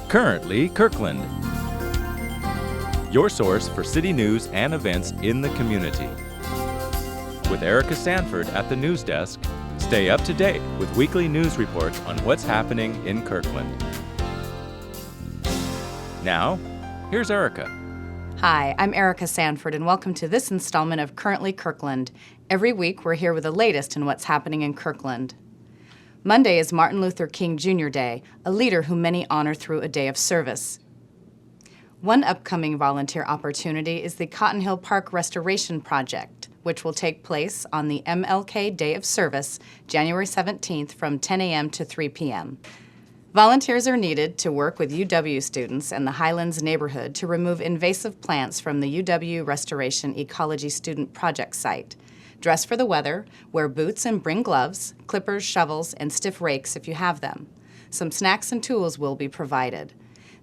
Currently Kirkland, your source for city news and events in the community. With Erica Sanford at the news desk, stay up to date with weekly news reports on what's happening in Kirkland. Now, here's Erica. Hi, I'm Erica Sanford, and welcome to this installment of Currently Kirkland. Every week, we're here with the latest in what's happening in Kirkland. Monday is Martin Luther King Jr. Day, a leader whom many honor through a day of service. One upcoming volunteer opportunity is the Cotton Hill Park Restoration Project, which will take place on the MLK Day of Service, January 17th from 10 a.m. to 3 p.m. Volunteers are needed to work with UW students and the Highlands neighborhood to remove invasive plants from the UW Restoration Ecology Student Project site. Dress for the weather, wear boots and bring gloves, clippers, shovels, and stiff rakes if you have them. Some snacks and tools will be provided.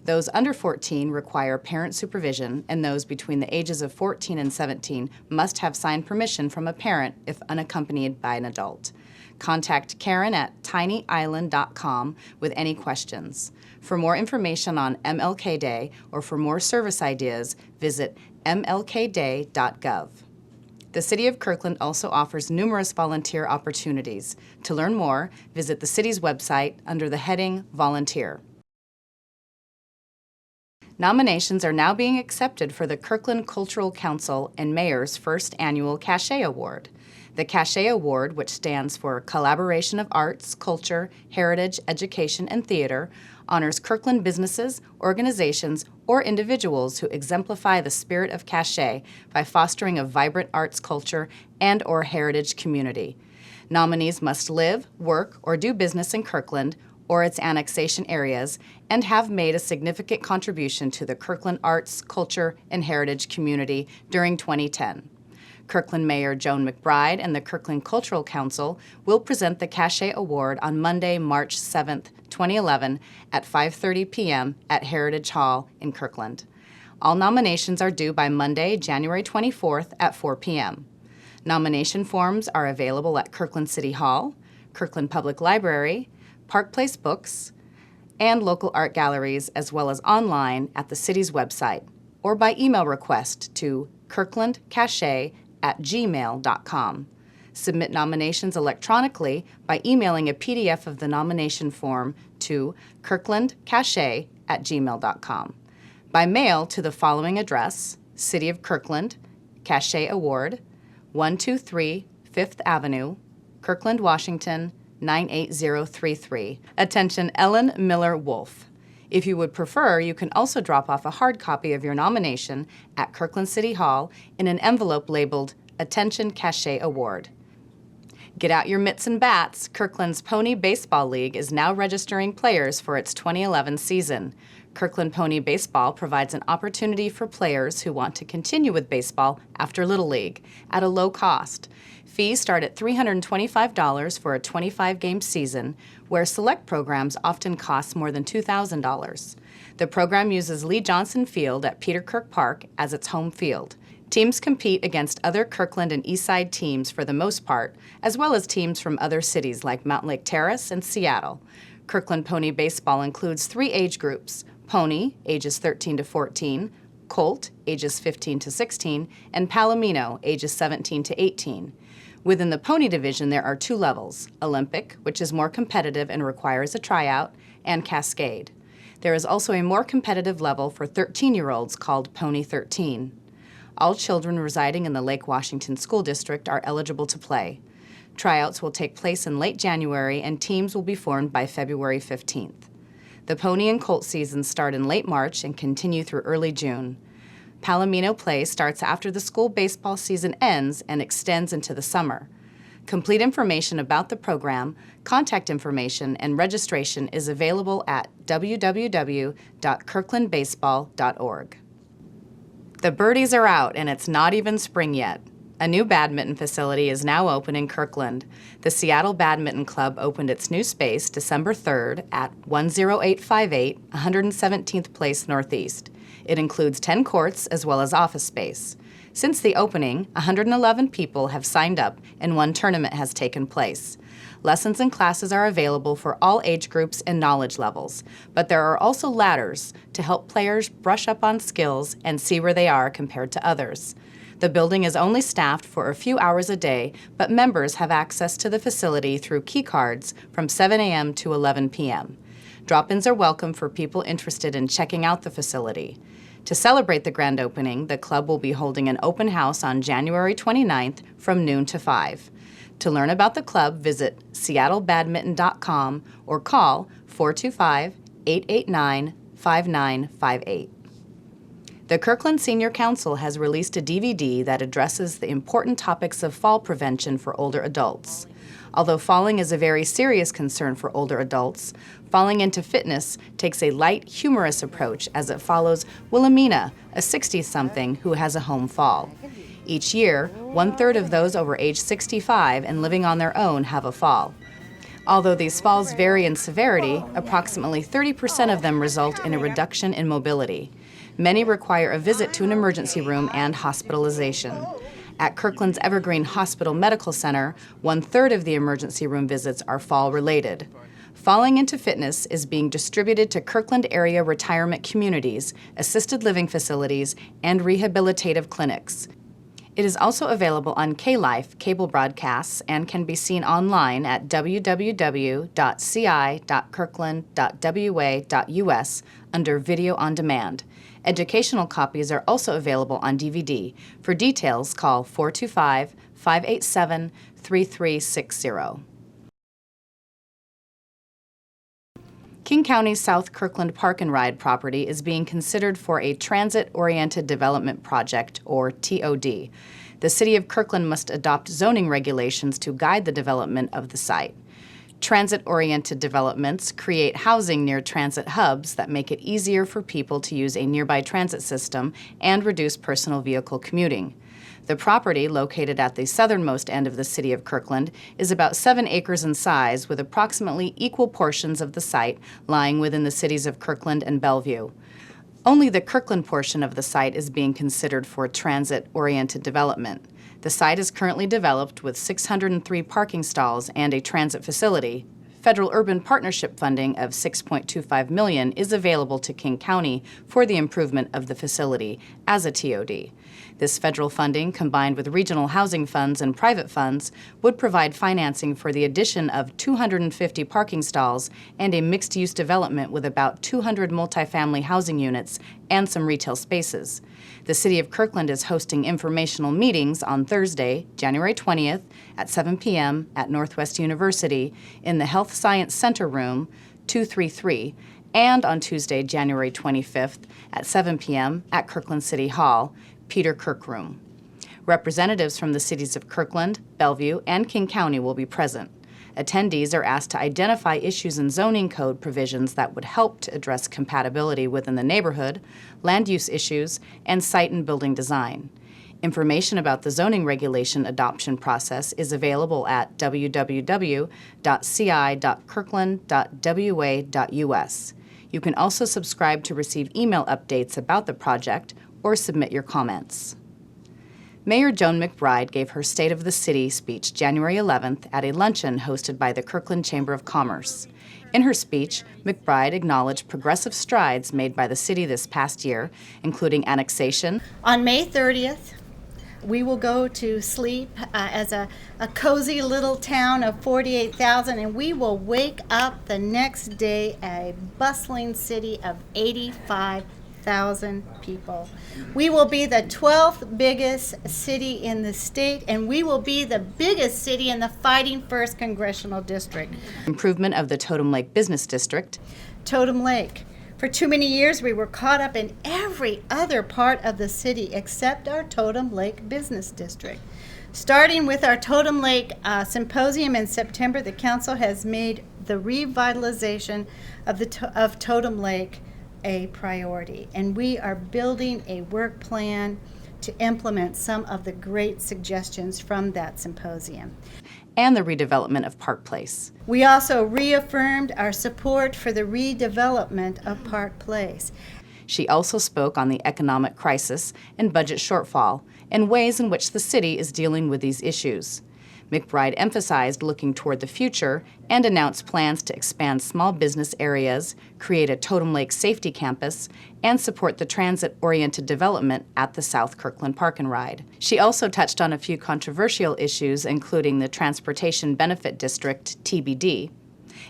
Those under 14 require parent supervision, and those between the ages of 14 and 17 must have signed permission from a parent if unaccompanied by an adult. Contact Karen at tinyisland.com with any questions. For more information on MLK Day or for more service ideas, visit mlkday.gov. The City of Kirkland also offers numerous volunteer opportunities. To learn more, visit the city's website under the heading Volunteer. Nominations are now being accepted for the Kirkland Cultural Council and Mayor's first annual CACHET Award. The CACHET Award, which stands for Collaboration of Arts, Culture, Heritage, Education, and Theater, honors Kirkland businesses, organizations, or individuals who exemplify the spirit of CACHET by fostering a vibrant arts culture and/or heritage community. Nominees must live, work, or do business in Kirkland or its annexation areas and have made a significant contribution to the Kirkland arts, culture, and heritage community during 2010. Kirkland Mayor Joan McBride and the Kirkland Cultural Council will present the CACHET Award on Monday, March 7, 2011 at 5:30 p.m. at Heritage Hall in Kirkland. All nominations are due by Monday, January 24th at 4 p.m. Nomination forms are available at Kirkland City Hall, Kirkland Public Library, Park Place Books, and local art galleries, as well as online at the city's website, or by email request to kirklandcachet@gmail.com. Submit nominations electronically by emailing a PDF of the nomination form to kirklandcachet@gmail.com. By mail to the following address: City of Kirkland, CACHET Award, 123 5th Avenue, Kirkland, Washington, 98033. Attention Ellen Miller Wolf. If you would prefer, you can also drop off a hard copy of your nomination at Kirkland City Hall in an envelope labeled Attention CACHET Award. Get out your mitts and bats. Kirkland's Pony Baseball League is now registering players for its 2011 season. Kirkland Pony Baseball provides an opportunity for players who want to continue with baseball after Little League at a low cost. Fees start at $325 for a 25-game season, where select programs often cost more than $2,000. The program uses Lee Johnson Field at Peter Kirk Park as its home field. Teams compete against other Kirkland and Eastside teams for the most part, as well as teams from other cities like Mountain Lake Terrace and Seattle. Kirkland Pony Baseball includes 3 age groups: Pony, ages 13 to 14, Colt, ages 15 to 16, and Palomino, ages 17 to 18. Within the Pony division, there are 2 levels: Olympic, which is more competitive and requires a tryout, and Cascade. There is also a more competitive level for 13-year-olds called Pony 13. All children residing in the Lake Washington School District are eligible to play. Tryouts will take place in late January, and teams will be formed by February 15th. The Pony and Colt seasons start in late March and continue through early June. Palomino play starts after the school baseball season ends and extends into the summer. Complete information about the program, contact information, and registration is available at www.kirklandbaseball.org. The birdies are out, and it's not even spring yet. A new badminton facility is now open in Kirkland. The Seattle Badminton Club opened its new space December 3rd at 10858 117th Place Northeast. It includes 10 courts as well as office space. Since the opening, 111 people have signed up and 1 tournament has taken place. Lessons and classes are available for all age groups and knowledge levels, but there are also ladders to help players brush up on skills and see where they are compared to others. The building is only staffed for a few hours a day, but members have access to the facility through key cards from 7 a.m. to 11 p.m. Drop-ins are welcome for people interested in checking out the facility. To celebrate the grand opening, the club will be holding an open house on January 29th from noon to 5. To learn about the club, visit seattlebadminton.com or call 425-889-5958. The Kirkland Senior Council has released a DVD that addresses the important topics of fall prevention for older adults. Although falling is a very serious concern for older adults, Falling into Fitness takes a light, humorous approach as it follows Wilhelmina, a 60-something who has a home fall. Each year, 1/3 of those over age 65 and living on their own have a fall. Although these falls vary in severity, approximately 30% of them result in a reduction in mobility. Many require a visit to an emergency room and hospitalization. At Kirkland's Evergreen Hospital Medical Center, 1/3 of the emergency room visits are fall-related. Falling into Fitness is being distributed to Kirkland area retirement communities, assisted living facilities, and rehabilitative clinics. It is also available on K-Life cable broadcasts and can be seen online at www.ci.kirkland.wa.us under Video on Demand. Educational copies are also available on DVD. For details, call 425-587-3360. King County's South Kirkland Park and Ride property is being considered for a Transit-Oriented Development Project, or TOD. The City of Kirkland must adopt zoning regulations to guide the development of the site. Transit-oriented developments create housing near transit hubs that make it easier for people to use a nearby transit system and reduce personal vehicle commuting. The property, located at the southernmost end of the City of Kirkland, is about 7 acres in size, with approximately equal portions of the site lying within the cities of Kirkland and Bellevue. Only the Kirkland portion of the site is being considered for transit-oriented development. The site is currently developed with 603 parking stalls and a transit facility. Federal Urban Partnership funding of $6.25 million is available to King County for the improvement of the facility as a TOD. This federal funding, combined with regional housing funds and private funds, would provide financing for the addition of 250 parking stalls and a mixed-use development with about 200 multifamily housing units and some retail spaces. The City of Kirkland is hosting informational meetings on Thursday, January 20th at 7 p.m. at Northwest University in the Health Science Center Room 233, and on Tuesday, January 25th at 7 p.m. at Kirkland City Hall, Peter Kirk Room. Representatives from the cities of Kirkland, Bellevue, and King County will be present. Attendees are asked to identify issues in zoning code provisions that would help to address compatibility within the neighborhood, land use issues, and site and building design. Information about the zoning regulation adoption process is available at www.ci.kirkland.wa.us. You can also subscribe to receive email updates about the project or submit your comments. Mayor Joan McBride gave her State of the City speech January 11th at a luncheon hosted by the Kirkland Chamber of Commerce. In her speech, McBride acknowledged progressive strides made by the city this past year, including annexation. On May 30th, we will go to sleep as a cozy little town of 48,000, and we will wake up the next day a bustling city of 85,000 people. We will be the 12th biggest city in the state, and we will be the biggest city in the Fighting First Congressional District. Improvement of the Totem Lake Business District. Totem Lake. For too many years, we were caught up in every other part of the city except our Totem Lake Business District. Starting with our Totem Lake Symposium in September, the council has made the revitalization of Totem Lake a priority, and we are building a work plan to implement some of the great suggestions from that symposium. And the redevelopment of Park Place. We also reaffirmed our support for the redevelopment of Park Place. She also spoke on the economic crisis and budget shortfall and ways in which the city is dealing with these issues. McBride emphasized looking toward the future and announced plans to expand small business areas, create a Totem Lake safety campus, and support the transit-oriented development at the South Kirkland Park and Ride. She also touched on a few controversial issues, including the Transportation Benefit District, TBD,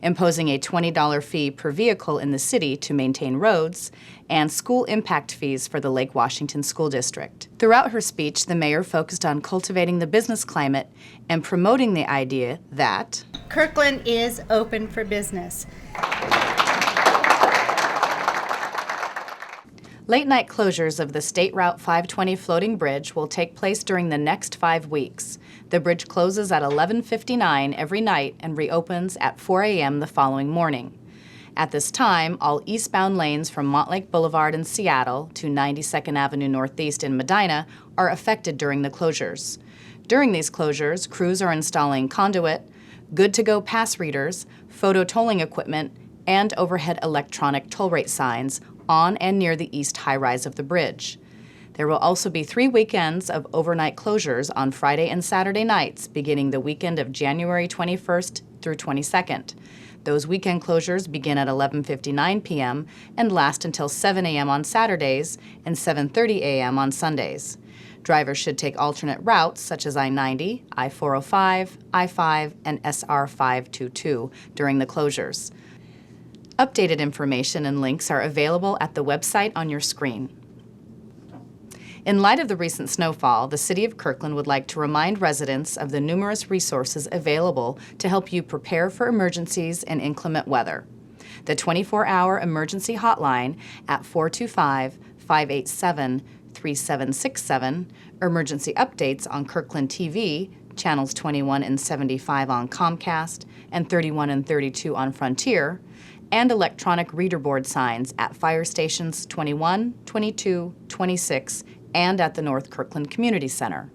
imposing a $20 fee per vehicle in the city to maintain roads, and school impact fees for the Lake Washington School District. Throughout her speech, the mayor focused on cultivating the business climate and promoting the idea that Kirkland is open for business. Late-night closures of the State Route 520 floating bridge will take place during the next 5 weeks. The bridge closes at 11:59 every night and reopens at 4 a.m. the following morning. At this time, all eastbound lanes from Montlake Boulevard in Seattle to 92nd Avenue Northeast in Medina are affected during the closures. During these closures, crews are installing conduit, good-to-go pass readers, photo tolling equipment, and overhead electronic toll rate signs on and near the east high-rise of the bridge. There will also be 3 weekends of overnight closures on Friday and Saturday nights, beginning the weekend of January 21st through 22nd. Those weekend closures begin at 11:59 p.m. and last until 7 a.m. on Saturdays and 7:30 a.m. on Sundays. Drivers should take alternate routes such as I-90, I-405, I-5, and SR 522 during the closures. Updated information and links are available at the website on your screen. In light of the recent snowfall, the City of Kirkland would like to remind residents of the numerous resources available to help you prepare for emergencies and inclement weather. The 24-hour emergency hotline at 425-587-3767, emergency updates on Kirkland TV, channels 21 and 75 on Comcast, and 31 and 32 on Frontier, and electronic reader board signs at fire stations 21, 22, 26, and at the North Kirkland Community Center.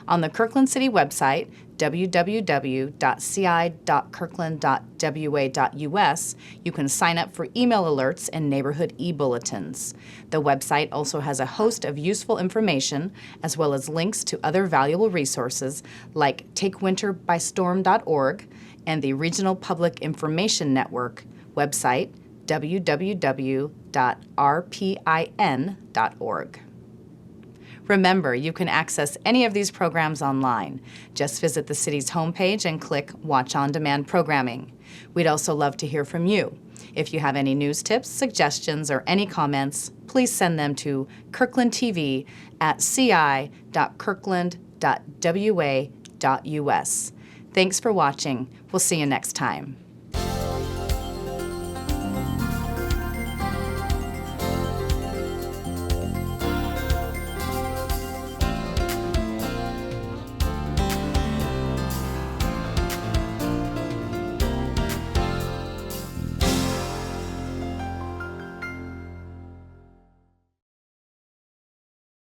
On the Kirkland City website, www.ci.kirkland.wa.us, you can sign up for email alerts and neighborhood e-bulletins. The website also has a host of useful information, as well as links to other valuable resources like TakeWinterByStorm.org and the Regional Public Information Network website, www.rpin.org. Remember, you can access any of these programs online. Just visit the city's homepage and click Watch On Demand Programming. We'd also love to hear from you. If you have any news tips, suggestions, or any comments, please send them to kirklandtv@ci.kirkland.wa.us. Thanks for watching. We'll see you next time.